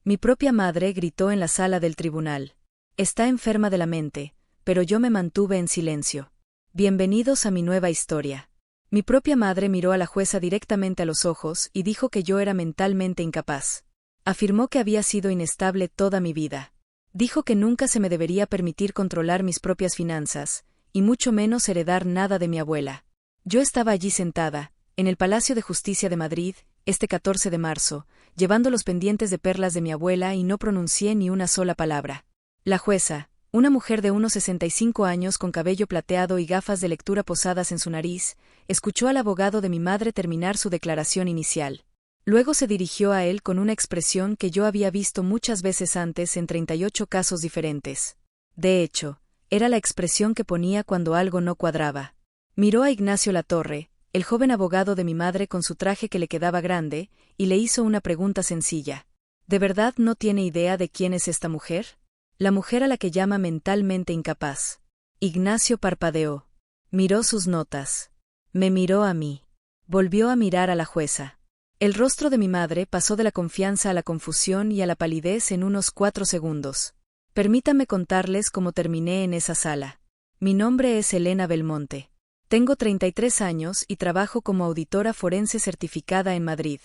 Mi propia madre gritó en la sala del tribunal. Está enferma de la mente, pero yo me mantuve en silencio. Bienvenidos a mi nueva historia. Mi propia madre miró a la jueza directamente a los ojos y dijo que yo era mentalmente incapaz. Afirmó que había sido inestable toda mi vida. Dijo que nunca se me debería permitir controlar mis propias finanzas, y mucho menos heredar nada de mi abuela. Yo estaba allí sentada, en el Palacio de Justicia de Madrid, este 14 de marzo, llevando los pendientes de perlas de mi abuela y no pronuncié ni una sola palabra. La jueza, una mujer de unos 65 años con cabello plateado y gafas de lectura posadas en su nariz, escuchó al abogado de mi madre terminar su declaración inicial. Luego se dirigió a él con una expresión que yo había visto muchas veces antes en 38 casos diferentes. De hecho, era la expresión que ponía cuando algo no cuadraba. Miró a Ignacio Latorre, el joven abogado de mi madre con su traje que le quedaba grande, y le hizo una pregunta sencilla. ¿De verdad no tiene idea de quién es esta mujer? La mujer a la que llama mentalmente incapaz. Ignacio parpadeó. Miró sus notas. Me miró a mí. Volvió a mirar a la jueza. El rostro de mi madre pasó de la confianza a la confusión y a la palidez en unos 4 segundos. Permítanme contarles cómo terminé en esa sala. Mi nombre es Elena Belmonte. Tengo 33 años y trabajo como auditora forense certificada en Madrid.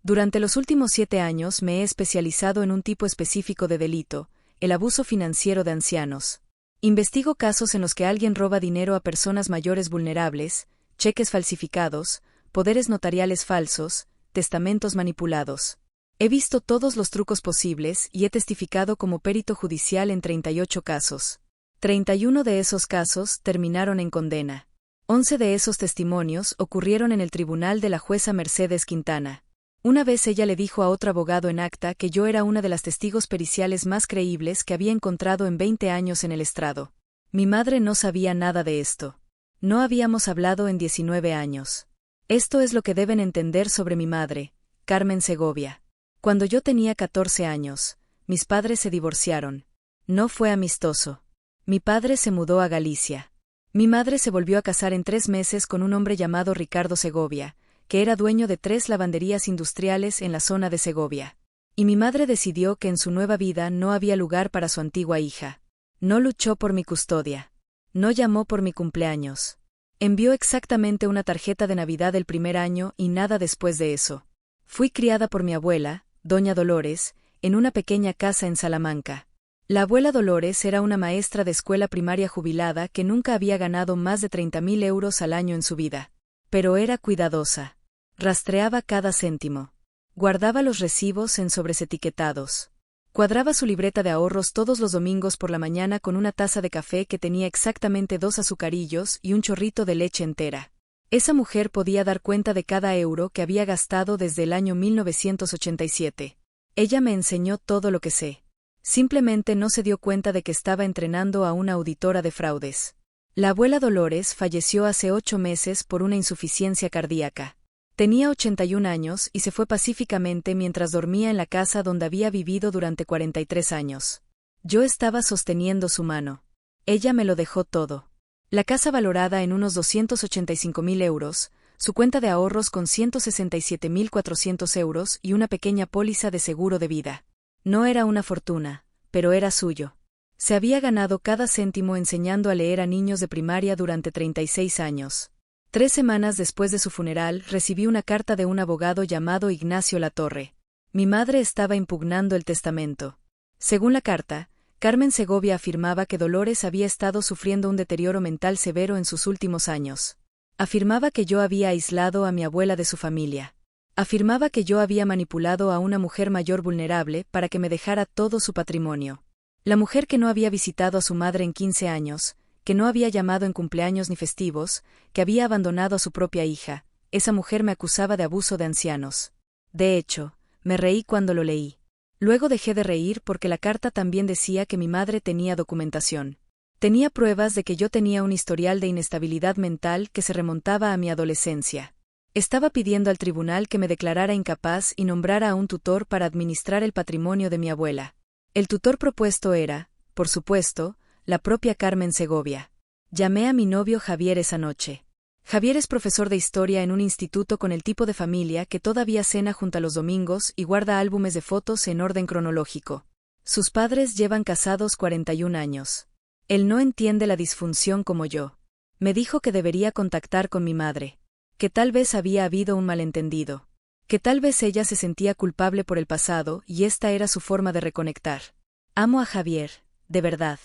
Durante los últimos 7 años me he especializado en un tipo específico de delito, el abuso financiero de ancianos. Investigo casos en los que alguien roba dinero a personas mayores vulnerables, cheques falsificados, poderes notariales falsos, testamentos manipulados. He visto todos los trucos posibles y he testificado como perito judicial en 38 casos. 31 de esos casos terminaron en condena. 11 de esos testimonios ocurrieron en el tribunal de la jueza Mercedes Quintana. Una vez ella le dijo a otro abogado en acta que yo era una de las testigos periciales más creíbles que había encontrado en 20 años en el estrado. Mi madre no sabía nada de esto. No habíamos hablado en 19 años. Esto es lo que deben entender sobre mi madre, Carmen Segovia. Cuando yo tenía 14 años, mis padres se divorciaron. No fue amistoso. Mi padre se mudó a Galicia. Mi madre se volvió a casar en 3 meses con un hombre llamado Ricardo Segovia, que era dueño de 3 lavanderías industriales en la zona de Segovia. Y mi madre decidió que en su nueva vida no había lugar para su antigua hija. No luchó por mi custodia. No llamó por mi cumpleaños. Envió exactamente una tarjeta de Navidad el primer año y nada después de eso. Fui criada por mi abuela, doña Dolores, en una pequeña casa en Salamanca. La abuela Dolores era una maestra de escuela primaria jubilada que nunca había ganado más de 30.000 euros al año en su vida. Pero era cuidadosa. Rastreaba cada céntimo. Guardaba los recibos en sobres etiquetados. Cuadraba su libreta de ahorros todos los domingos por la mañana con una taza de café que tenía exactamente 2 azucarillos y un chorrito de leche entera. Esa mujer podía dar cuenta de cada euro que había gastado desde el año 1987. Ella me enseñó todo lo que sé. Simplemente no se dio cuenta de que estaba entrenando a una auditora de fraudes. La abuela Dolores falleció hace 8 meses por una insuficiencia cardíaca. Tenía 81 años y se fue pacíficamente mientras dormía en la casa donde había vivido durante 43 años. Yo estaba sosteniendo su mano. Ella me lo dejó todo. La casa valorada en unos 285.000 euros, su cuenta de ahorros con 167.400 euros y una pequeña póliza de seguro de vida. No era una fortuna, pero era suyo. Se había ganado cada céntimo enseñando a leer a niños de primaria durante 36 años. 3 semanas después de su funeral recibí una carta de un abogado llamado Ignacio Latorre. Mi madre estaba impugnando el testamento. Según la carta, Carmen Segovia afirmaba que Dolores había estado sufriendo un deterioro mental severo en sus últimos años. Afirmaba que yo había aislado a mi abuela de su familia. Afirmaba que yo había manipulado a una mujer mayor vulnerable para que me dejara todo su patrimonio. La mujer que no había visitado a su madre en 15 años, que no había llamado en cumpleaños ni festivos, que había abandonado a su propia hija, esa mujer me acusaba de abuso de ancianos. De hecho, me reí cuando lo leí. Luego dejé de reír porque la carta también decía que mi madre tenía documentación. Tenía pruebas de que yo tenía un historial de inestabilidad mental que se remontaba a mi adolescencia. Estaba pidiendo al tribunal que me declarara incapaz y nombrara a un tutor para administrar el patrimonio de mi abuela. El tutor propuesto era, por supuesto, la propia Carmen Segovia. Llamé a mi novio Javier esa noche. Javier es profesor de historia en un instituto con el tipo de familia que todavía cena junto a los domingos y guarda álbumes de fotos en orden cronológico. Sus padres llevan casados 41 años. Él no entiende la disfunción como yo. Me dijo que debería contactar con mi madre, que tal vez había habido un malentendido, que tal vez ella se sentía culpable por el pasado y esta era su forma de reconectar. Amo a Javier, de verdad.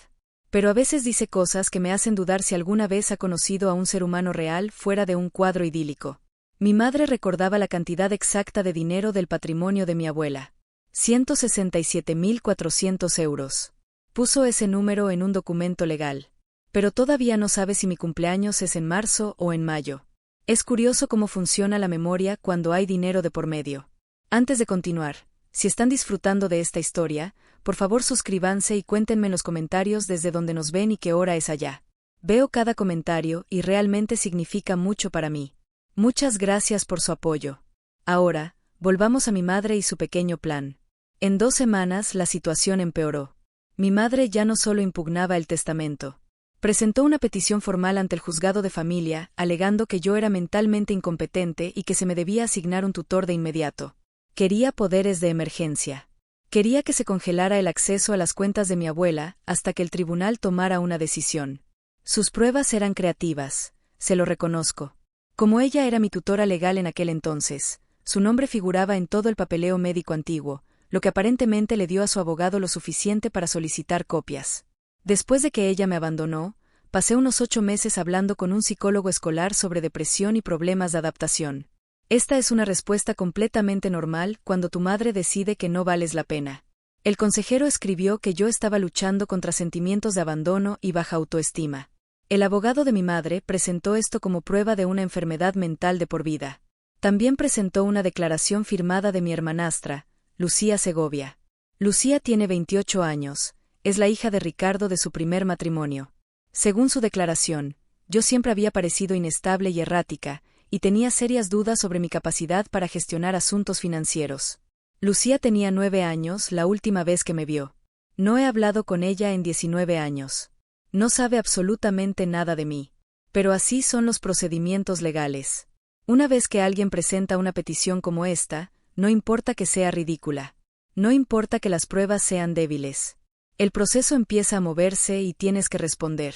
Pero a veces dice cosas que me hacen dudar si alguna vez ha conocido a un ser humano real fuera de un cuadro idílico. Mi madre recordaba la cantidad exacta de dinero del patrimonio de mi abuela. 167.400 euros. Puso ese número en un documento legal. Pero todavía no sabe si mi cumpleaños es en marzo o en mayo. Es curioso cómo funciona la memoria cuando hay dinero de por medio. Antes de continuar, si están disfrutando de esta historia, por favor suscríbanse y cuéntenme en los comentarios desde donde nos ven y qué hora es allá. Veo cada comentario y realmente significa mucho para mí. Muchas gracias por su apoyo. Ahora, volvamos a mi madre y su pequeño plan. En 2 semanas la situación empeoró. Mi madre ya no solo impugnaba el testamento. Presentó una petición formal ante el juzgado de familia, alegando que yo era mentalmente incompetente y que se me debía asignar un tutor de inmediato. Quería poderes de emergencia. Quería que se congelara el acceso a las cuentas de mi abuela hasta que el tribunal tomara una decisión. Sus pruebas eran creativas, se lo reconozco. Como ella era mi tutora legal en aquel entonces, su nombre figuraba en todo el papeleo médico antiguo, lo que aparentemente le dio a su abogado lo suficiente para solicitar copias. Después de que ella me abandonó, pasé unos 8 meses hablando con un psicólogo escolar sobre depresión y problemas de adaptación. Esta es una respuesta completamente normal cuando tu madre decide que no vales la pena. El consejero escribió que yo estaba luchando contra sentimientos de abandono y baja autoestima. El abogado de mi madre presentó esto como prueba de una enfermedad mental de por vida. También presentó una declaración firmada de mi hermanastra, Lucía Segovia. Lucía tiene 28 años, es la hija de Ricardo de su primer matrimonio. Según su declaración, yo siempre había parecido inestable y errática, y tenía serias dudas sobre mi capacidad para gestionar asuntos financieros. Lucía tenía 9 años la última vez que me vio. No he hablado con ella en 19 años. No sabe absolutamente nada de mí. Pero así son los procedimientos legales. Una vez que alguien presenta una petición como esta, no importa que sea ridícula. No importa que las pruebas sean débiles. El proceso empieza a moverse y tienes que responder.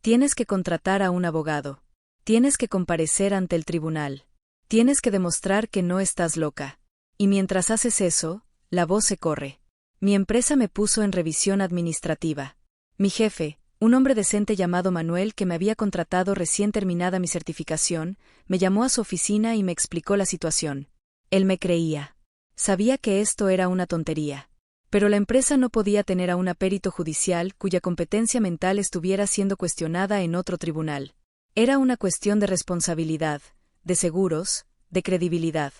Tienes que contratar a un abogado. Tienes que comparecer ante el tribunal. Tienes que demostrar que no estás loca. Y mientras haces eso, la voz se corre. Mi empresa me puso en revisión administrativa. Mi jefe, un hombre decente llamado Manuel que me había contratado recién terminada mi certificación, me llamó a su oficina y me explicó la situación. Él me creía. Sabía que esto era una tontería. Pero la empresa no podía tener a un perito judicial cuya competencia mental estuviera siendo cuestionada en otro tribunal. Era una cuestión de responsabilidad, de seguros, de credibilidad.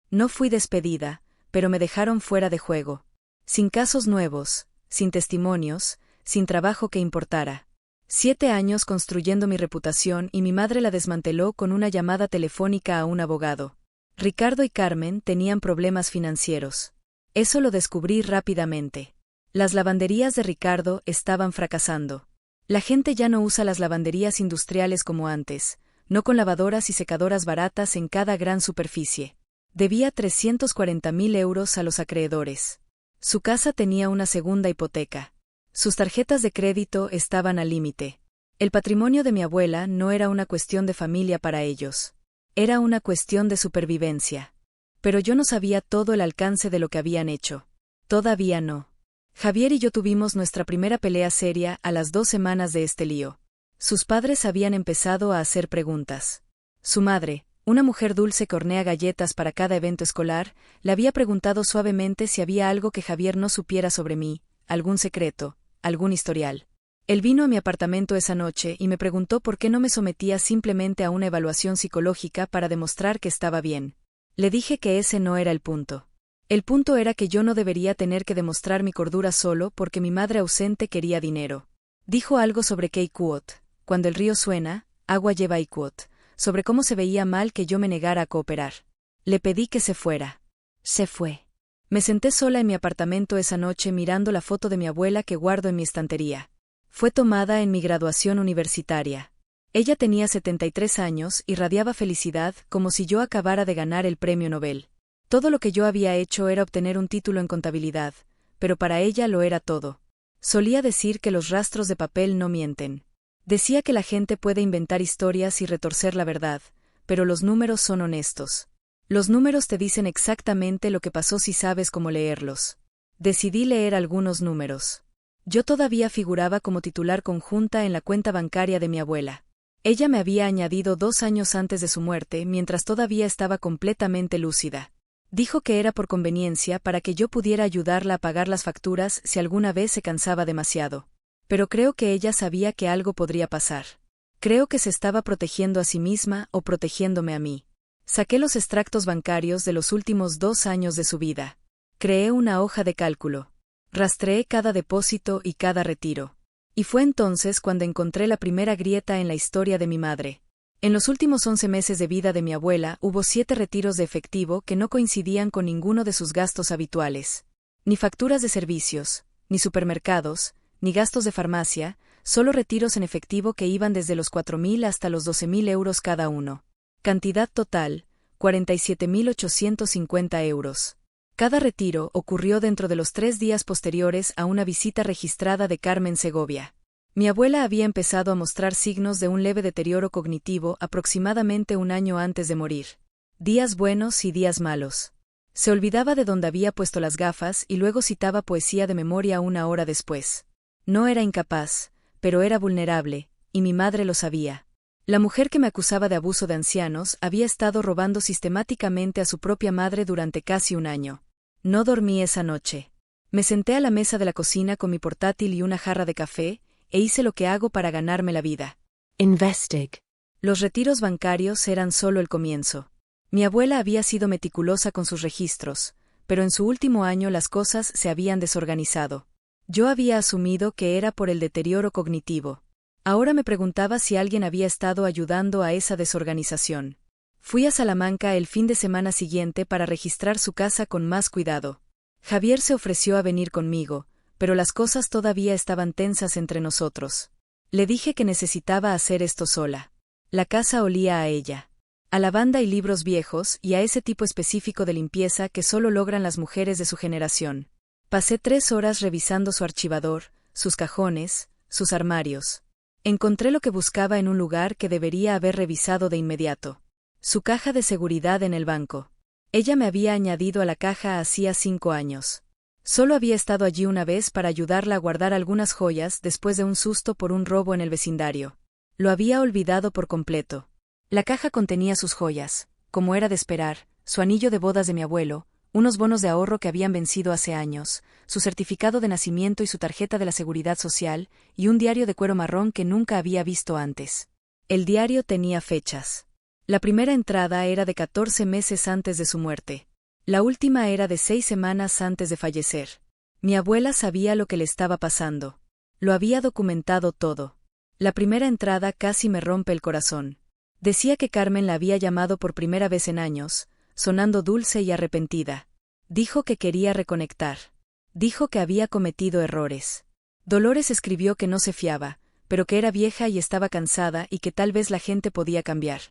No fui despedida, pero me dejaron fuera de juego. Sin casos nuevos, sin testimonios, sin trabajo que importara. 7 años construyendo mi reputación y mi madre la desmanteló con una llamada telefónica a un abogado. Ricardo y Carmen tenían problemas financieros. Eso lo descubrí rápidamente. Las lavanderías de Ricardo estaban fracasando. La gente ya no usa las lavanderías industriales como antes, no con lavadoras y secadoras baratas en cada gran superficie. Debía 340.000 euros a los acreedores. Su casa tenía una segunda hipoteca. Sus tarjetas de crédito estaban al límite. El patrimonio de mi abuela no era una cuestión de familia para ellos. Era una cuestión de supervivencia. Pero yo no sabía todo el alcance de lo que habían hecho. Todavía no. Javier y yo tuvimos nuestra primera pelea seria a las 2 semanas de este lío. Sus padres habían empezado a hacer preguntas. Su madre, una mujer dulce que hornea galletas para cada evento escolar, le había preguntado suavemente si había algo que Javier no supiera sobre mí, algún secreto, algún historial. Él vino a mi apartamento esa noche y me preguntó por qué no me sometía simplemente a una evaluación psicológica para demostrar que estaba bien. Le dije que ese no era el punto. El punto era que yo no debería tener que demostrar mi cordura solo porque mi madre ausente quería dinero. Dijo algo sobre Quot, cuando el río suena, agua lleva Quot, sobre cómo se veía mal que yo me negara a cooperar. Le pedí que se fuera. Se fue. Me senté sola en mi apartamento esa noche mirando la foto de mi abuela que guardo en mi estantería. Fue tomada en mi graduación universitaria. Ella tenía 73 años y radiaba felicidad como si yo acabara de ganar el premio Nobel. Todo lo que yo había hecho era obtener un título en contabilidad, pero para ella lo era todo. Solía decir que los rastros de papel no mienten. Decía que la gente puede inventar historias y retorcer la verdad, pero los números son honestos. Los números te dicen exactamente lo que pasó si sabes cómo leerlos. Decidí leer algunos números. Yo todavía figuraba como titular conjunta en la cuenta bancaria de mi abuela. Ella me había añadido 2 años antes de su muerte, mientras todavía estaba completamente lúcida. Dijo que era por conveniencia para que yo pudiera ayudarla a pagar las facturas si alguna vez se cansaba demasiado. Pero creo que ella sabía que algo podría pasar. Creo que se estaba protegiendo a sí misma o protegiéndome a mí. Saqué los extractos bancarios de los últimos 2 años de su vida. Creé una hoja de cálculo. Rastreé cada depósito y cada retiro. Y fue entonces cuando encontré la primera grieta en la historia de mi madre. En los últimos 11 meses de vida de mi abuela hubo 7 retiros de efectivo que no coincidían con ninguno de sus gastos habituales. Ni facturas de servicios, ni supermercados, ni gastos de farmacia, solo retiros en efectivo que iban desde los 4.000 hasta los 12.000 euros cada uno. Cantidad total, 47.850 euros. Cada retiro ocurrió dentro de los 3 días posteriores a una visita registrada de Carmen Segovia. Mi abuela había empezado a mostrar signos de un leve deterioro cognitivo aproximadamente un año antes de morir. Días buenos y días malos. Se olvidaba de dónde había puesto las gafas y luego citaba poesía de memoria 1 hora después. No era incapaz, pero era vulnerable, y mi madre lo sabía. La mujer que me acusaba de abuso de ancianos había estado robando sistemáticamente a su propia madre durante casi un año. No dormí esa noche. Me senté a la mesa de la cocina con mi portátil y una jarra de café, e hice lo que hago para ganarme la vida. Investig. Los retiros bancarios eran solo el comienzo. Mi abuela había sido meticulosa con sus registros, pero en su último año las cosas se habían desorganizado. Yo había asumido que era por el deterioro cognitivo. Ahora me preguntaba si alguien había estado ayudando a esa desorganización. Fui a Salamanca el fin de semana siguiente para registrar su casa con más cuidado. Javier se ofreció a venir conmigo, pero las cosas todavía estaban tensas entre nosotros. Le dije que necesitaba hacer esto sola. La casa olía a ella. A lavanda y libros viejos y a ese tipo específico de limpieza que solo logran las mujeres de su generación. Pasé 3 horas revisando su archivador, sus cajones, sus armarios. Encontré lo que buscaba en un lugar que debería haber revisado de inmediato. Su caja de seguridad en el banco. Ella me había añadido a la caja hacía 5 años. Solo había estado allí una vez para ayudarla a guardar algunas joyas después de un susto por un robo en el vecindario. Lo había olvidado por completo. La caja contenía sus joyas, como era de esperar, su anillo de bodas de mi abuelo, unos bonos de ahorro que habían vencido hace años, su certificado de nacimiento y su tarjeta de la Seguridad Social, y un diario de cuero marrón que nunca había visto antes. El diario tenía fechas. La primera entrada era de 14 meses antes de su muerte. La última era de 6 semanas antes de fallecer. Mi abuela sabía lo que le estaba pasando. Lo había documentado todo. La primera entrada casi me rompe el corazón. Decía que Carmen la había llamado por primera vez en años, sonando dulce y arrepentida. Dijo que quería reconectar. Dijo que había cometido errores. Dolores escribió que no se fiaba, pero que era vieja y estaba cansada y que tal vez la gente podía cambiar.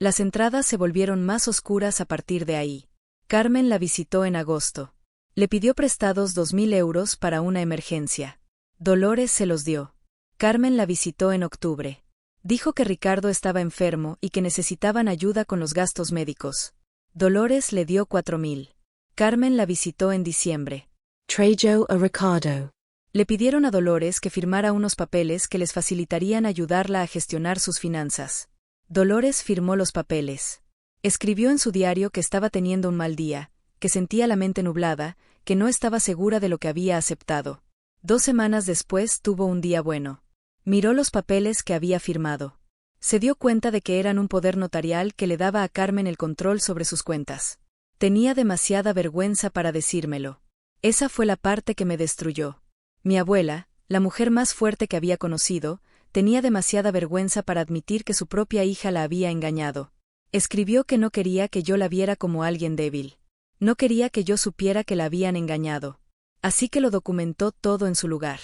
Las entradas se volvieron más oscuras a partir de ahí. Carmen la visitó en agosto. Le pidió prestados 2.000 euros para una emergencia. Dolores se los dio. Carmen la visitó en octubre. Dijo que Ricardo estaba enfermo y que necesitaban ayuda con los gastos médicos. Dolores le dio 4.000. Carmen la visitó en diciembre. Trajo a Ricardo. Le pidieron a Dolores que firmara unos papeles que les facilitarían ayudarla a gestionar sus finanzas. Dolores firmó los papeles. Escribió en su diario que estaba teniendo un mal día, que sentía la mente nublada, que no estaba segura de lo que había aceptado. 2 semanas después tuvo un día bueno. Miró los papeles que había firmado. Se dio cuenta de que eran un poder notarial que le daba a Carmen el control sobre sus cuentas. Tenía demasiada vergüenza para decírmelo. Esa fue la parte que me destruyó. Mi abuela, la mujer más fuerte que había conocido, tenía demasiada vergüenza para admitir que su propia hija la había engañado. Escribió que no quería que yo la viera como alguien débil. No quería que yo supiera que la habían engañado. Así que lo documentó todo en su lugar.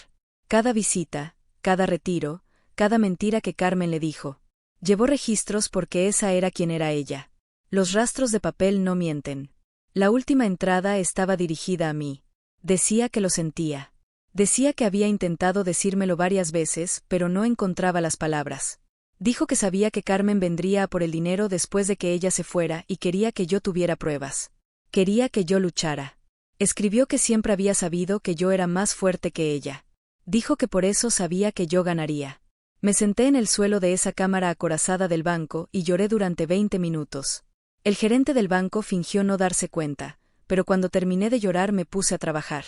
Cada visita, cada retiro, cada mentira que Carmen le dijo. Llevó registros porque esa era quien era ella. Los rastros de papel no mienten. La última entrada estaba dirigida a mí. Decía que lo sentía. Decía que había intentado decírmelo varias veces, pero no encontraba las palabras. Dijo que sabía que Carmen vendría a por el dinero después de que ella se fuera y quería que yo tuviera pruebas. Quería que yo luchara. Escribió que siempre había sabido que yo era más fuerte que ella. Dijo que por eso sabía que yo ganaría. Me senté en el suelo de esa cámara acorazada del banco y lloré durante 20 minutos. El gerente del banco fingió no darse cuenta, pero cuando terminé de llorar me puse a trabajar.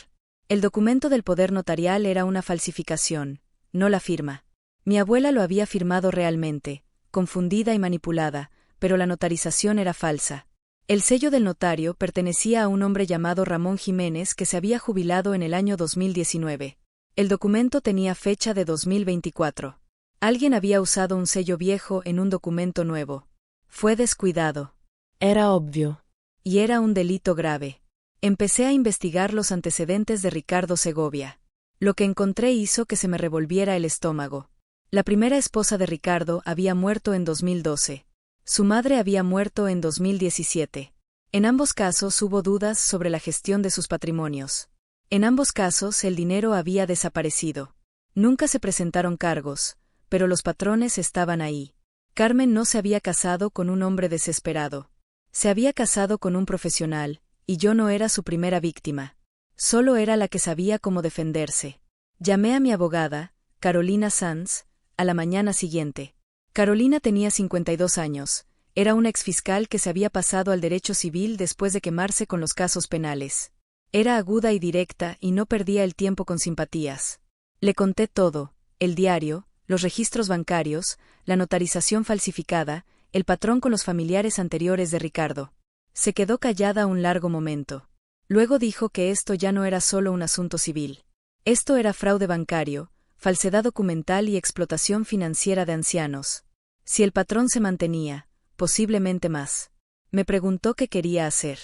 El documento del poder notarial era una falsificación, no la firma. Mi abuela lo había firmado realmente, confundida y manipulada, pero la notarización era falsa. El sello del notario pertenecía a un hombre llamado Ramón Jiménez que se había jubilado en el año 2019. El documento tenía fecha de 2024. Alguien había usado un sello viejo en un documento nuevo. Fue descuidado. Era obvio. Y era un delito grave. Empecé a investigar los antecedentes de Ricardo Segovia. Lo que encontré hizo que se me revolviera el estómago. La primera esposa de Ricardo había muerto en 2012. Su madre había muerto en 2017. En ambos casos hubo dudas sobre la gestión de sus patrimonios. En ambos casos el dinero había desaparecido. Nunca se presentaron cargos, pero los patrones estaban ahí. Carmen no se había casado con un hombre desesperado. Se había casado con un profesional, y yo no era su primera víctima. Solo era la que sabía cómo defenderse. Llamé a mi abogada, Carolina Sanz, a la mañana siguiente. Carolina tenía 52 años. Era una exfiscal que se había pasado al derecho civil después de quemarse con los casos penales. Era aguda y directa y no perdía el tiempo con simpatías. Le conté todo: el diario, los registros bancarios, la notarización falsificada, el patrón con los familiares anteriores de Ricardo. Se quedó callada un largo momento. Luego dijo que esto ya no era solo un asunto civil. Esto era fraude bancario, falsedad documental y explotación financiera de ancianos. Si el patrón se mantenía, posiblemente más. Me preguntó qué quería hacer.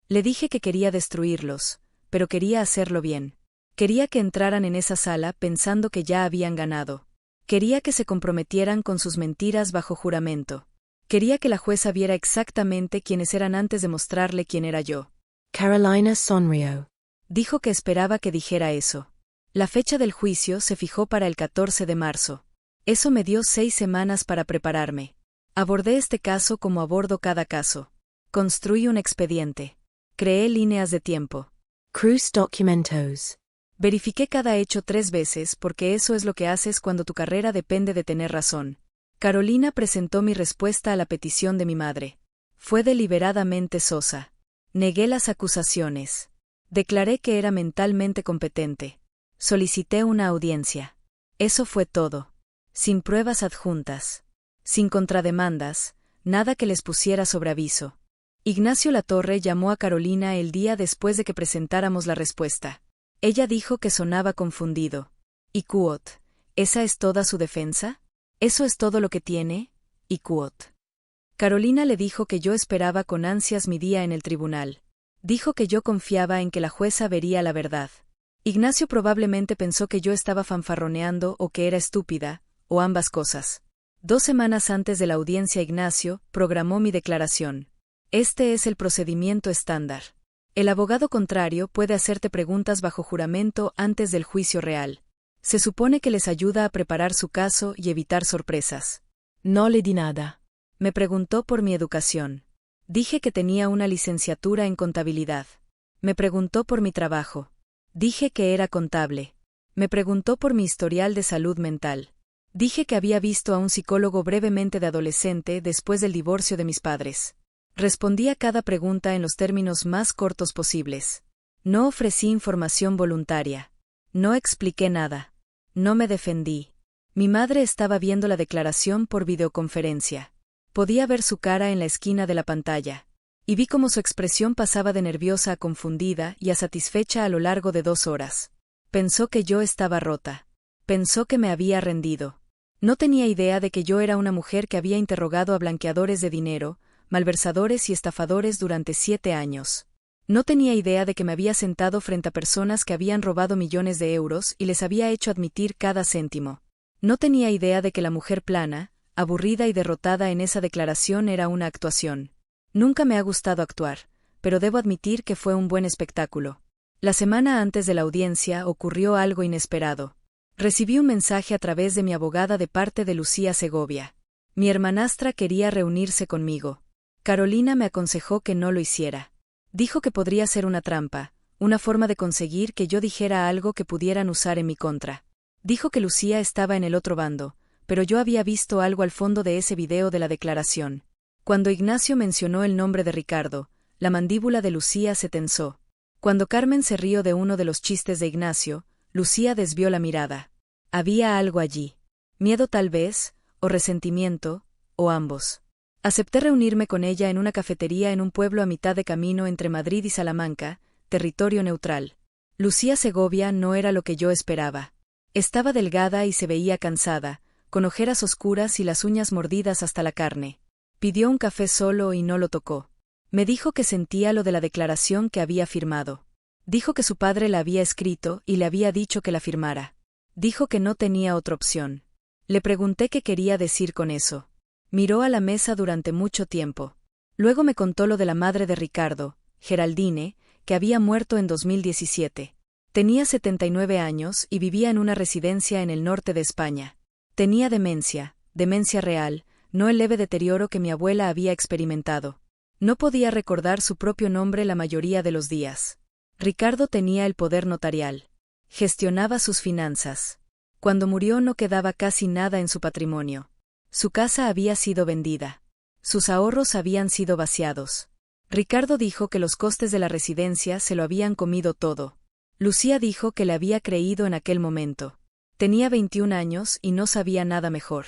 Le dije que quería destruirlos, pero quería hacerlo bien. Quería que entraran en esa sala pensando que ya habían ganado. Quería que se comprometieran con sus mentiras bajo juramento. Quería que la jueza viera exactamente quiénes eran antes de mostrarle quién era yo. Carolina sonrió. Dijo que esperaba que dijera eso. La fecha del juicio se fijó para el 14 de marzo. Eso me dio 6 semanas para prepararme. Abordé este caso como abordo cada caso. Construí un expediente. Creé líneas de tiempo. Cruz documentos. Verifiqué cada hecho 3 veces porque eso es lo que haces cuando tu carrera depende de tener razón. Carolina presentó mi respuesta a la petición de mi madre. Fue deliberadamente sosa. Negué las acusaciones. Declaré que era mentalmente competente. Solicité una audiencia. Eso fue todo. Sin pruebas adjuntas. Sin contrademandas, nada que les pusiera sobre aviso. Ignacio Latorre llamó a Carolina el día después de que presentáramos la respuesta. Ella dijo que sonaba confundido. ¿Y quot? ¿Esa es toda su defensa? ¿Eso es todo lo que tiene? ¿Y quot? Carolina le dijo que yo esperaba con ansias mi día en el tribunal. Dijo que yo confiaba en que la jueza vería la verdad. Ignacio probablemente pensó que yo estaba fanfarroneando o que era estúpida, o ambas cosas. 2 semanas antes de la audiencia Ignacio programó mi declaración. Este es el procedimiento estándar. El abogado contrario puede hacerte preguntas bajo juramento antes del juicio real. Se supone que les ayuda a preparar su caso y evitar sorpresas. No le di nada. Me preguntó por mi educación. Dije que tenía una licenciatura en contabilidad. Me preguntó por mi trabajo. Dije que era contable. Me preguntó por mi historial de salud mental. Dije que había visto a un psicólogo brevemente de adolescente después del divorcio de mis padres. Respondí a cada pregunta en los términos más cortos posibles. No ofrecí información voluntaria. No expliqué nada. No me defendí. Mi madre estaba viendo la declaración por videoconferencia. Podía ver su cara en la esquina de la pantalla. Y vi cómo su expresión pasaba de nerviosa a confundida y a satisfecha a lo largo de 2 horas. Pensó que yo estaba rota. Pensó que me había rendido. No tenía idea de que yo era una mujer que había interrogado a blanqueadores de dinero, malversadores y estafadores durante 7 años. No tenía idea de que me había sentado frente a personas que habían robado millones de euros y les había hecho admitir cada céntimo. No tenía idea de que la mujer plana, aburrida y derrotada en esa declaración era una actuación. Nunca me ha gustado actuar, pero debo admitir que fue un buen espectáculo. La semana antes de la audiencia ocurrió algo inesperado. Recibí un mensaje a través de mi abogada de parte de Lucía Segovia. Mi hermanastra quería reunirse conmigo. Carolina me aconsejó que no lo hiciera. Dijo que podría ser una trampa, una forma de conseguir que yo dijera algo que pudieran usar en mi contra. Dijo que Lucía estaba en el otro bando, pero yo había visto algo al fondo de ese video de la declaración. Cuando Ignacio mencionó el nombre de Ricardo, la mandíbula de Lucía se tensó. Cuando Carmen se rió de uno de los chistes de Ignacio, Lucía desvió la mirada. Había algo allí. Miedo tal vez, o resentimiento, o ambos. Acepté reunirme con ella en una cafetería en un pueblo a mitad de camino entre Madrid y Salamanca, territorio neutral. Lucía Segovia no era lo que yo esperaba. Estaba delgada y se veía cansada, con ojeras oscuras y las uñas mordidas hasta la carne. Pidió un café solo y no lo tocó. Me dijo que sentía lo de la declaración que había firmado. Dijo que su padre la había escrito y le había dicho que la firmara. Dijo que no tenía otra opción. Le pregunté qué quería decir con eso. Miró a la mesa durante mucho tiempo. Luego me contó lo de la madre de Ricardo, Geraldine, que había muerto en 2017. Tenía 79 años y vivía en una residencia en el norte de España. Tenía demencia real, no el leve deterioro que mi abuela había experimentado. No podía recordar su propio nombre la mayoría de los días. Ricardo tenía el poder notarial. Gestionaba sus finanzas. Cuando murió no quedaba casi nada en su patrimonio. Su casa había sido vendida. Sus ahorros habían sido vaciados. Ricardo dijo que los costes de la residencia se lo habían comido todo. Lucía dijo que le había creído en aquel momento. Tenía 21 años y no sabía nada mejor.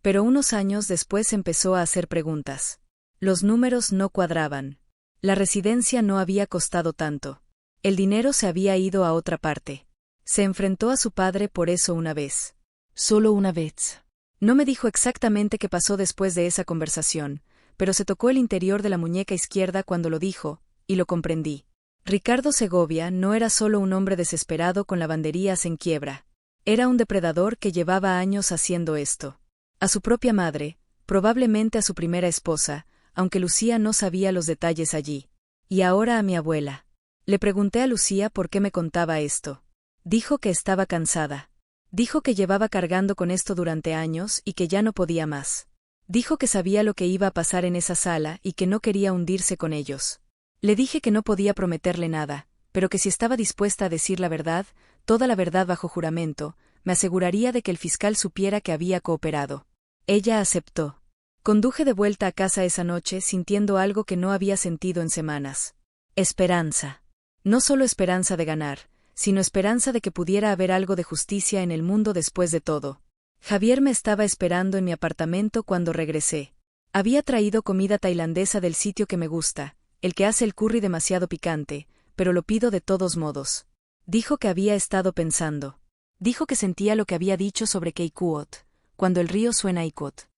Pero unos años después empezó a hacer preguntas. Los números no cuadraban. La residencia no había costado tanto. El dinero se había ido a otra parte. Se enfrentó a su padre por eso una vez. Solo una vez. No me dijo exactamente qué pasó después de esa conversación, pero se tocó el interior de la muñeca izquierda cuando lo dijo, y lo comprendí. Ricardo Segovia no era solo un hombre desesperado con lavanderías en quiebra. Era un depredador que llevaba años haciendo esto. A su propia madre, probablemente a su primera esposa, aunque Lucía no sabía los detalles allí. Y ahora a mi abuela. Le pregunté a Lucía por qué me contaba esto. Dijo que estaba cansada. Dijo que llevaba cargando con esto durante años y que ya no podía más. Dijo que sabía lo que iba a pasar en esa sala y que no quería hundirse con ellos. Le dije que no podía prometerle nada, pero que si estaba dispuesta a decir la verdad, toda la verdad bajo juramento, me aseguraría de que el fiscal supiera que había cooperado. Ella aceptó. Conduje de vuelta a casa esa noche sintiendo algo que no había sentido en semanas. Esperanza. No solo esperanza de ganar, sino esperanza de que pudiera haber algo de justicia en el mundo después de todo. Javier me estaba esperando en mi apartamento cuando regresé. Había traído comida tailandesa del sitio que me gusta, el que hace el curry demasiado picante, pero lo pido de todos modos. Dijo que había estado pensando. Dijo que sentía lo que había dicho sobre Keikuot, cuando el río suena Ikot.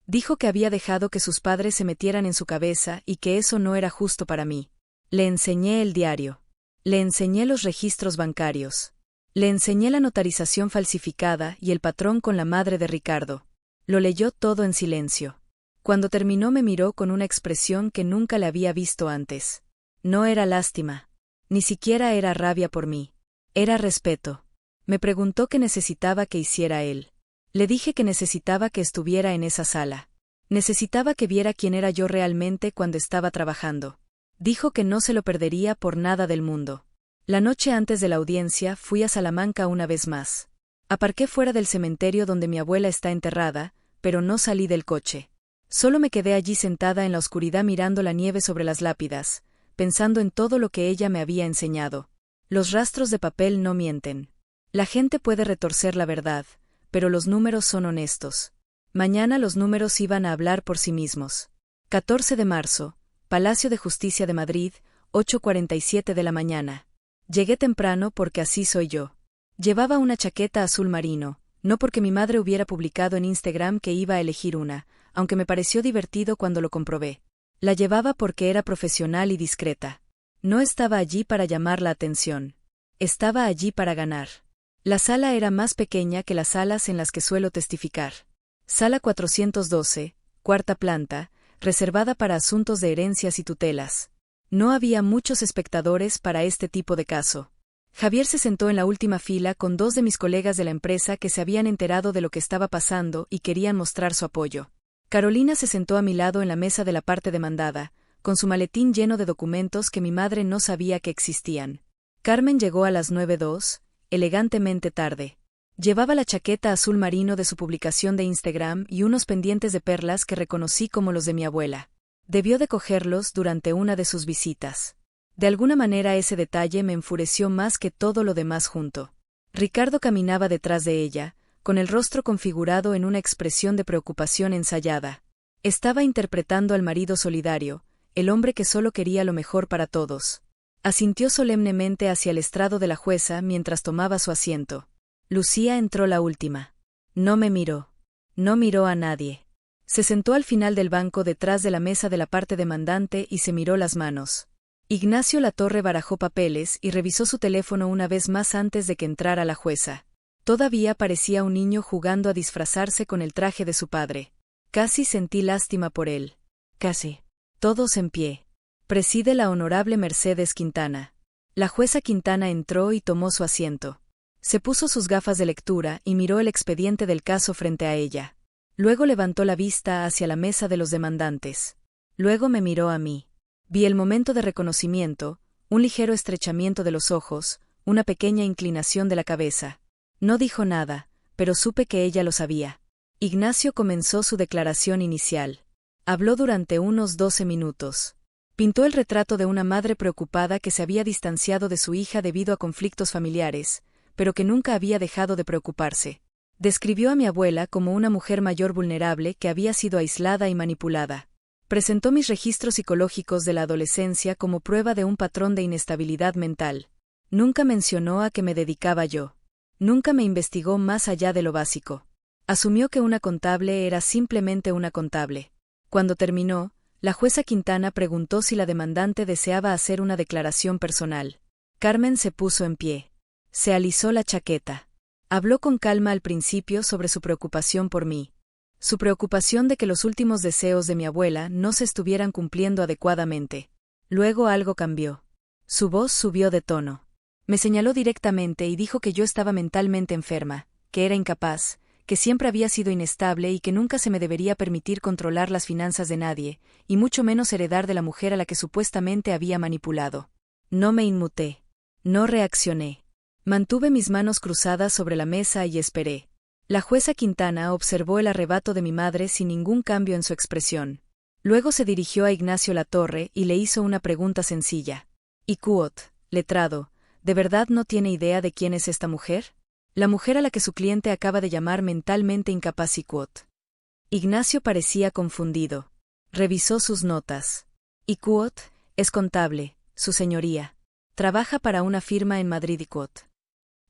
Dijo que había dejado que sus padres se metieran en su cabeza y que eso no era justo para mí. Le enseñé el diario. Le enseñé los registros bancarios. Le enseñé la notarización falsificada y el patrón con la madre de Ricardo. Lo leyó todo en silencio. Cuando terminó me miró con una expresión que nunca le había visto antes. No era lástima. Ni siquiera era rabia por mí. Era respeto. Me preguntó qué necesitaba que hiciera él. Le dije que necesitaba que estuviera en esa sala. Necesitaba que viera quién era yo realmente cuando estaba trabajando. Dijo que no se lo perdería por nada del mundo. La noche antes de la audiencia fui a Salamanca una vez más. Aparqué fuera del cementerio donde mi abuela está enterrada, pero no salí del coche. Solo me quedé allí sentada en la oscuridad mirando la nieve sobre las lápidas, pensando en todo lo que ella me había enseñado. Los rastros de papel no mienten. La gente puede retorcer la verdad, pero los números son honestos. Mañana los números iban a hablar por sí mismos. 14 de marzo, Palacio de Justicia de Madrid, 8:47 de la mañana. Llegué temprano porque así soy yo. Llevaba una chaqueta azul marino, no porque mi madre hubiera publicado en Instagram que iba a elegir una, aunque me pareció divertido cuando lo comprobé. La llevaba porque era profesional y discreta. No estaba allí para llamar la atención. Estaba allí para ganar. La sala era más pequeña que las salas en las que suelo testificar. Sala 412, cuarta planta, reservada para asuntos de herencias y tutelas. No había muchos espectadores para este tipo de caso. Javier se sentó en la última fila con dos de mis colegas de la empresa que se habían enterado de lo que estaba pasando y querían mostrar su apoyo. Carolina se sentó a mi lado en la mesa de la parte demandada, con su maletín lleno de documentos que mi madre no sabía que existían. Carmen llegó a las 9:02, elegantemente tarde. Llevaba la chaqueta azul marino de su publicación de Instagram y unos pendientes de perlas que reconocí como los de mi abuela. Debió de cogerlos durante una de sus visitas. De alguna manera ese detalle me enfureció más que todo lo demás junto. Ricardo caminaba detrás de ella, con el rostro configurado en una expresión de preocupación ensayada. Estaba interpretando al marido solidario, el hombre que solo quería lo mejor para todos. Asintió solemnemente hacia el estrado de la jueza mientras tomaba su asiento. Lucía entró la última. No me miró. No miró a nadie. Se sentó al final del banco detrás de la mesa de la parte demandante y se miró las manos. Ignacio Latorre barajó papeles y revisó su teléfono una vez más antes de que entrara la jueza. Todavía parecía un niño jugando a disfrazarse con el traje de su padre. Casi sentí lástima por él. Casi. Todos en pie. Preside la honorable Mercedes Quintana. La jueza Quintana entró y tomó su asiento. Se puso sus gafas de lectura y miró el expediente del caso frente a ella. Luego levantó la vista hacia la mesa de los demandantes. Luego me miró a mí. Vi el momento de reconocimiento, un ligero estrechamiento de los ojos, una pequeña inclinación de la cabeza. No dijo nada, pero supe que ella lo sabía. Ignacio comenzó su declaración inicial. Habló durante unos 12 minutos. Pintó el retrato de una madre preocupada que se había distanciado de su hija debido a conflictos familiares, pero que nunca había dejado de preocuparse. Describió a mi abuela como una mujer mayor vulnerable que había sido aislada y manipulada. Presentó mis registros psicológicos de la adolescencia como prueba de un patrón de inestabilidad mental. Nunca mencionó a qué me dedicaba yo. Nunca me investigó más allá de lo básico. Asumió que una contable era simplemente una contable. Cuando terminó, la jueza Quintana preguntó si la demandante deseaba hacer una declaración personal. Carmen se puso en pie. Se alisó la chaqueta. Habló con calma al principio sobre su preocupación por mí. Su preocupación de que los últimos deseos de mi abuela no se estuvieran cumpliendo adecuadamente. Luego algo cambió. Su voz subió de tono. Me señaló directamente y dijo que yo estaba mentalmente enferma, que era incapaz, que siempre había sido inestable y que nunca se me debería permitir controlar las finanzas de nadie, y mucho menos heredar de la mujer a la que supuestamente había manipulado. No me inmuté. No reaccioné. Mantuve mis manos cruzadas sobre la mesa y esperé. La jueza Quintana observó el arrebato de mi madre sin ningún cambio en su expresión. Luego se dirigió a Ignacio Latorre y le hizo una pregunta sencilla. ¿Y Cuot, letrado, de verdad no tiene idea de quién es esta mujer? La mujer a la que su cliente acaba de llamar mentalmente incapaz y Cuot. Ignacio parecía confundido. Revisó sus notas. Y Cuot es contable, su señoría. Trabaja para una firma en Madrid y Cuot.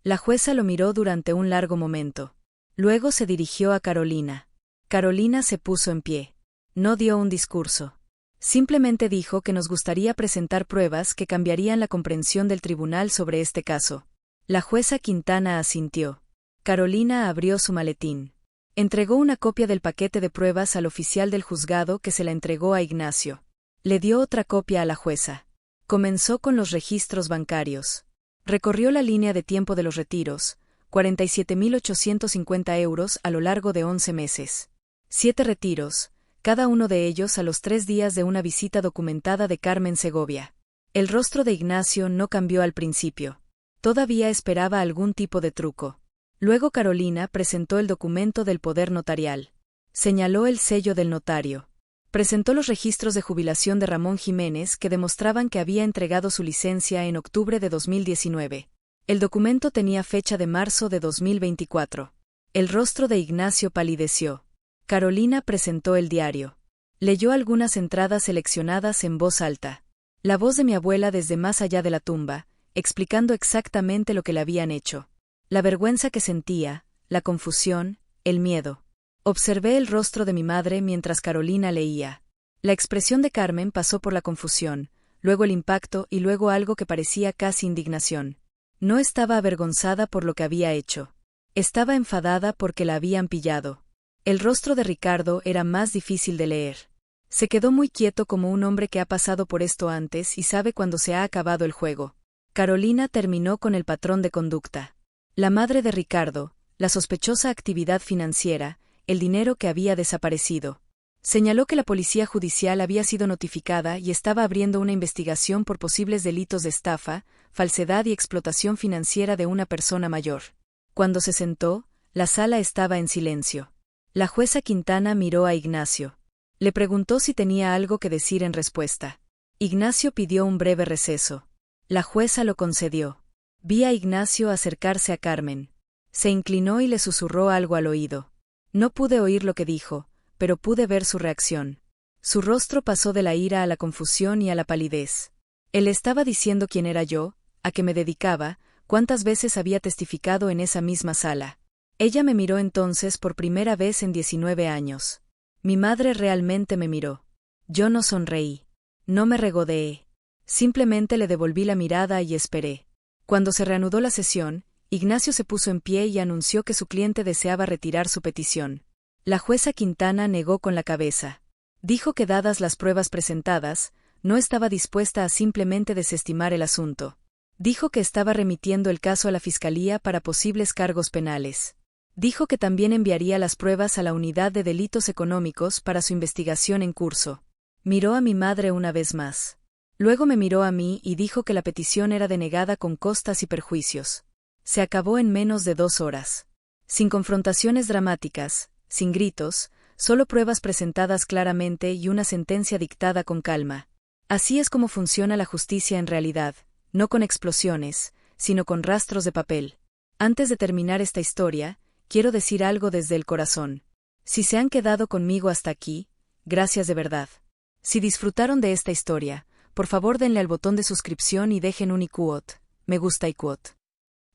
La jueza lo miró durante un largo momento. Luego se dirigió a Carolina. Carolina se puso en pie. No dio un discurso. Simplemente dijo que nos gustaría presentar pruebas que cambiarían la comprensión del tribunal sobre este caso. La jueza Quintana asintió. Carolina abrió su maletín. Entregó una copia del paquete de pruebas al oficial del juzgado que se la entregó a Ignacio. Le dio otra copia a la jueza. Comenzó con los registros bancarios. Recorrió la línea de tiempo de los retiros. 47.850 euros a lo largo de 11 meses. 7 retiros, cada uno de ellos a los 3 días de una visita documentada de Carmen Segovia. El rostro de Ignacio no cambió al principio. Todavía esperaba algún tipo de truco. Luego Carolina presentó el documento del poder notarial. Señaló el sello del notario. Presentó los registros de jubilación de Ramón Jiménez que demostraban que había entregado su licencia en octubre de 2019. El documento tenía fecha de marzo de 2024. El rostro de Ignacio palideció. Carolina presentó el diario. Leyó algunas entradas seleccionadas en voz alta. La voz de mi abuela desde más allá de la tumba, explicando exactamente lo que le habían hecho. La vergüenza que sentía, la confusión, el miedo. Observé el rostro de mi madre mientras Carolina leía. La expresión de Carmen pasó por la confusión, luego el impacto y luego algo que parecía casi indignación. No estaba avergonzada por lo que había hecho. Estaba enfadada porque la habían pillado. El rostro de Ricardo era más difícil de leer. Se quedó muy quieto como un hombre que ha pasado por esto antes y sabe cuándo se ha acabado el juego. Carolina terminó con el patrón de conducta. La madre de Ricardo, la sospechosa actividad financiera, el dinero que había desaparecido. Señaló que la policía judicial había sido notificada y estaba abriendo una investigación por posibles delitos de estafa, falsedad y explotación financiera de una persona mayor. Cuando se sentó, la sala estaba en silencio. La jueza Quintana miró a Ignacio. Le preguntó si tenía algo que decir en respuesta. Ignacio pidió un breve receso. La jueza lo concedió. Vi a Ignacio acercarse a Carmen. Se inclinó y le susurró algo al oído. No pude oír lo que dijo, pero pude ver su reacción. Su rostro pasó de la ira a la confusión y a la palidez. Él estaba diciendo quién era yo, a qué me dedicaba, cuántas veces había testificado en esa misma sala. Ella me miró entonces por primera vez en 19 años. Mi madre realmente me miró. Yo no sonreí. No me regodeé. Simplemente le devolví la mirada y esperé. Cuando se reanudó la sesión, Ignacio se puso en pie y anunció que su cliente deseaba retirar su petición. La jueza Quintana negó con la cabeza. Dijo que dadas las pruebas presentadas, no estaba dispuesta a simplemente desestimar el asunto. Dijo que estaba remitiendo el caso a la Fiscalía para posibles cargos penales. Dijo que también enviaría las pruebas a la Unidad de Delitos Económicos para su investigación en curso. Miró a mi madre una vez más. Luego me miró a mí y dijo que la petición era denegada con costas y perjuicios. Se acabó en menos de 2 horas. Sin confrontaciones dramáticas, sin gritos, solo pruebas presentadas claramente y una sentencia dictada con calma. Así es como funciona la justicia en realidad, no con explosiones, sino con rastros de papel. Antes de terminar esta historia, quiero decir algo desde el corazón. Si se han quedado conmigo hasta aquí, gracias de verdad. Si disfrutaron de esta historia, por favor denle al botón de suscripción y dejen un me gusta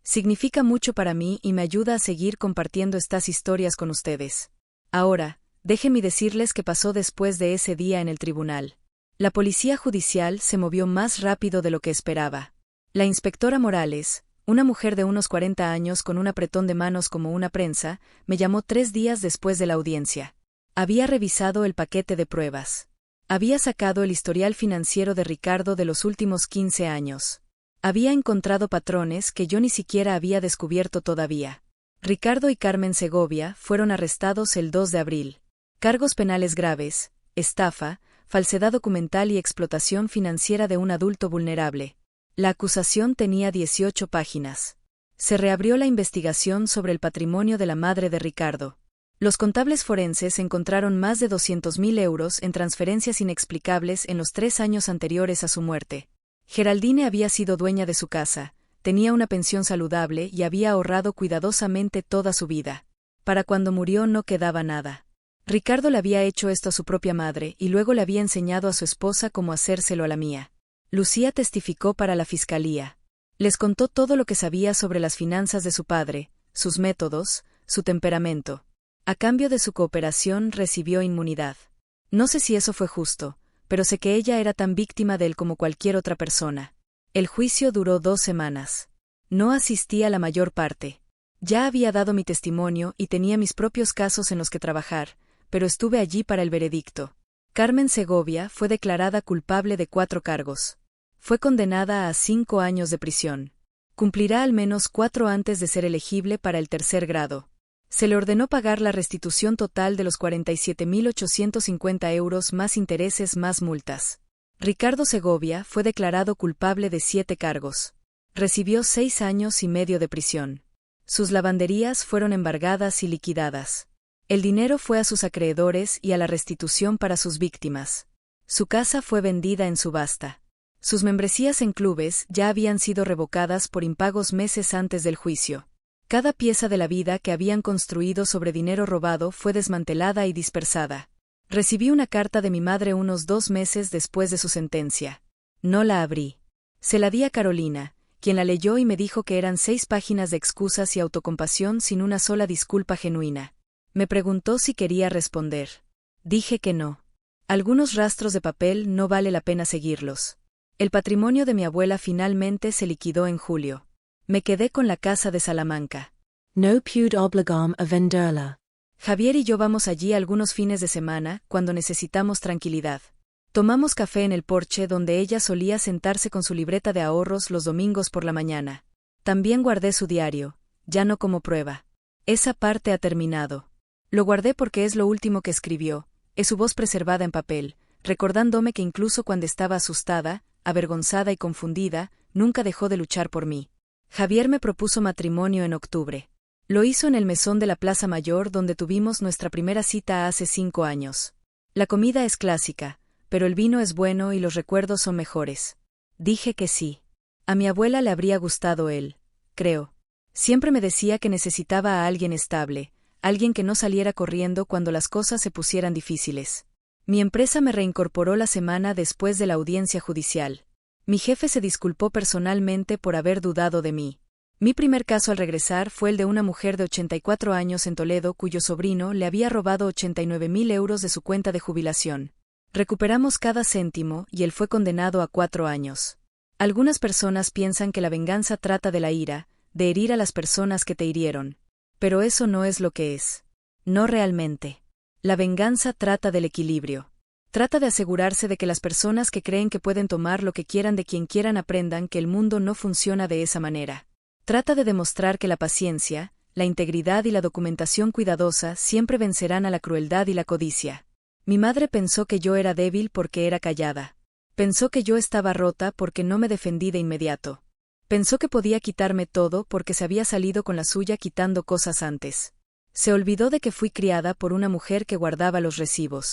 Significa mucho para mí y me ayuda a seguir compartiendo estas historias con ustedes. Ahora, déjenme decirles qué pasó después de ese día en el tribunal. La policía judicial se movió más rápido de lo que esperaba. La inspectora Morales, una mujer de unos 40 años con un apretón de manos como una prensa, me llamó 3 días después de la audiencia. Había revisado el paquete de pruebas. Había sacado el historial financiero de Ricardo de los últimos 15 años. Había encontrado patrones que yo ni siquiera había descubierto todavía. Ricardo y Carmen Segovia fueron arrestados el 2 de abril. Cargos penales graves, estafa, falsedad documental y explotación financiera de un adulto vulnerable. La acusación tenía 18 páginas. Se reabrió la investigación sobre el patrimonio de la madre de Ricardo. Los contables forenses encontraron más de 200.000 euros en transferencias inexplicables en los 3 años anteriores a su muerte. Geraldine había sido dueña de su casa, tenía una pensión saludable y había ahorrado cuidadosamente toda su vida. Para cuando murió no quedaba nada. Ricardo le había hecho esto a su propia madre y luego le había enseñado a su esposa cómo hacérselo a la mía. Lucía testificó para la fiscalía. Les contó todo lo que sabía sobre las finanzas de su padre, sus métodos, su temperamento. A cambio de su cooperación recibió inmunidad. No sé si eso fue justo, pero sé que ella era tan víctima de él como cualquier otra persona. El juicio duró 2 semanas. No asistí a la mayor parte. Ya había dado mi testimonio y tenía mis propios casos en los que trabajar, pero estuve allí para el veredicto. Carmen Segovia fue declarada culpable de 4 cargos. Fue condenada a 5 años de prisión. Cumplirá al menos 4 antes de ser elegible para el 3er grado. Se le ordenó pagar la restitución total de los 47.850 euros más intereses más multas. Ricardo Segovia fue declarado culpable de 7 cargos. Recibió 6 años y medio de prisión. Sus lavanderías fueron embargadas y liquidadas. El dinero fue a sus acreedores y a la restitución para sus víctimas. Su casa fue vendida en subasta. Sus membresías en clubes ya habían sido revocadas por impagos meses antes del juicio. Cada pieza de la vida que habían construido sobre dinero robado fue desmantelada y dispersada. Recibí una carta de mi madre unos 2 meses después de su sentencia. No la abrí. Se la di a Carolina, quien la leyó y me dijo que eran 6 páginas de excusas y autocompasión sin una sola disculpa genuina. Me preguntó si quería responder. Dije que no. Algunos rastros de papel no vale la pena seguirlos. El patrimonio de mi abuela finalmente se liquidó en julio. Me quedé con la casa de Salamanca. No pude obligam a venderla. Javier y yo vamos allí algunos fines de semana, cuando necesitamos tranquilidad. Tomamos café en el porche donde ella solía sentarse con su libreta de ahorros los domingos por la mañana. También guardé su diario, ya no como prueba. Esa parte ha terminado. Lo guardé porque es lo último que escribió, es su voz preservada en papel, recordándome que incluso cuando estaba asustada, avergonzada y confundida, nunca dejó de luchar por mí. Javier me propuso matrimonio en octubre. Lo hizo en el mesón de la Plaza Mayor donde tuvimos nuestra primera cita hace 5 años. La comida es clásica, pero el vino es bueno y los recuerdos son mejores. Dije que sí. A mi abuela le habría gustado él, creo. Siempre me decía que necesitaba a alguien estable, alguien que no saliera corriendo cuando las cosas se pusieran difíciles. Mi empresa me reincorporó la semana después de la audiencia judicial. Mi jefe se disculpó personalmente por haber dudado de mí. Mi primer caso al regresar fue el de una mujer de 84 años en Toledo cuyo sobrino le había robado 89.000 euros de su cuenta de jubilación. Recuperamos cada céntimo y él fue condenado a 4 años. Algunas personas piensan que la venganza trata de la ira, de herir a las personas que te hirieron. Pero eso no es lo que es. No realmente. La venganza trata del equilibrio. Trata de asegurarse de que las personas que creen que pueden tomar lo que quieran de quien quieran aprendan que el mundo no funciona de esa manera. Trata de demostrar que la paciencia, la integridad y la documentación cuidadosa siempre vencerán a la crueldad y la codicia. Mi madre pensó que yo era débil porque era callada. Pensó que yo estaba rota porque no me defendí de inmediato. Pensó que podía quitarme todo porque se había salido con la suya quitando cosas antes. Se olvidó de que fui criada por una mujer que guardaba los recibos.